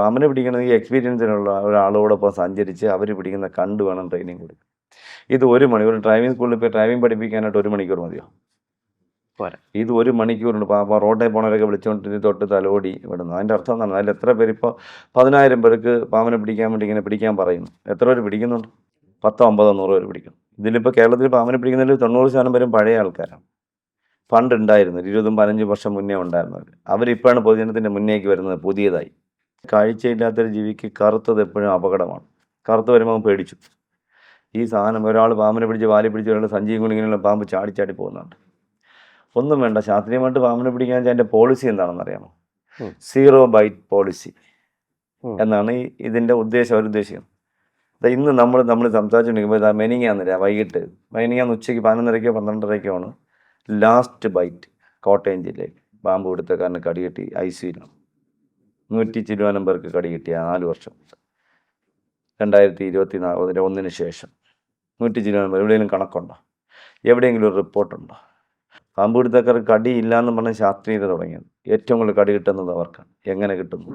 പാമ്പിനെ പിടിക്കണമെങ്കിൽ എക്സ്പീരിയൻസിനുള്ള ഒരാളോടൊപ്പം സഞ്ചരിച്ച് അവർ പിടിക്കുന്ന കണ്ട് വേണം ട്രെയിനിങ് കൊടുക്കുക. ഇത് 1 മണിക്കൂർ ഡ്രൈവിംഗ് സ്കൂളിൽ ഇപ്പോൾ ഡ്രൈവിംഗ് പഠിപ്പിക്കാനായിട്ട് 1 മണിക്കൂർ മതിയോ? പോരാ. ഇത് 1 മണിക്കൂറുണ്ട്. റോഡിൽ പോണവരൊക്കെ വിളിച്ചുകൊണ്ട് തൊട്ട് തലോടി വിടുന്നു. അതിൻ്റെ അർത്ഥം എന്താണ്? അതിൽ എത്ര പേര് ഇപ്പോൾ 10,000 പേർക്ക് പാമ്പിനെ പിടിക്കാൻ വേണ്ടി ഇങ്ങനെ പിടിക്കാൻ പറയുന്നു. എത്ര പേര് പിടിക്കുന്നുണ്ട്? 10, 50, 100 പേര് പിടിക്കും. ഇതിലിപ്പോൾ കേരളത്തിൽ പാമ്പിനെ പിടിക്കുന്നതിൽ 90% പേരും പഴയ ആൾക്കാരാണ്. പണ്ടുണ്ടായിരുന്നു 20, 15 വർഷം മുന്നേ ഉണ്ടായിരുന്നവർ. അവരിപ്പോഴാണ് പൊതുജനത്തിൻ്റെ മുന്നേക്ക് വരുന്നത് പുതിയതായി. കാഴ്ചയില്ലാത്തൊരു ജീവിക്ക് കറുത്തത് എപ്പോഴും അപകടമാണ്. കറുത്ത് വരുമ്പോൾ പേടിച്ചു. ഈ സാധനം ഒരാൾ പാമ്പിനെ പിടിച്ച് വാലി പിടിച്ച് ഒരാൾ സഞ്ചിയും കുണിങ്ങനെയുള്ള പാമ്പ് ചാടി പോകുന്നുണ്ട്. ഒന്നും വേണ്ട, ശാസ്ത്രീയമായിട്ട് പാമ്പിനെ പിടിക്കാൻ വെച്ചാൽ അതിൻ്റെ പോളിസി എന്താണെന്ന് അറിയാമോ? 0 ബൈറ്റ് പോളിസി എന്നാണ് ഇതിൻ്റെ ഉദ്ദേശിക്കുന്നത്. ഇന്ന് നമ്മൾ സംസാരിച്ചുകൊണ്ടിരിക്കുമ്പോൾ മെനിങ്ങാന്നില്ല വൈകിട്ട് ഉച്ചയ്ക്ക് 11:30 12:30 ആണ് ലാസ്റ്റ് ബൈറ്റ്. കോട്ടയം ജില്ലയിൽ പാമ്പ് പിടുത്തക്കാരന് കടികിട്ടി ICUവിലാണ്. 100 ചില്ലുവാനം പേർക്ക് കടികിട്ടിയ 4 വർഷം 2024 ശേഷം 100 ചില്ലുവാനം പേർ. എവിടെയെങ്കിലും കണക്കുണ്ടോ? എവിടെയെങ്കിലും ഒരു റിപ്പോർട്ടുണ്ടോ? പാമ്പ് പിടുത്തക്കാർക്ക് കടിയില്ല എന്ന് പറഞ്ഞ് ശാസ്ത്രീയത തുടങ്ങിയത്. ഏറ്റവും കൂടുതൽ കടി കിട്ടുന്നത് അവർക്കാണ്. എങ്ങനെ കിട്ടുന്നു?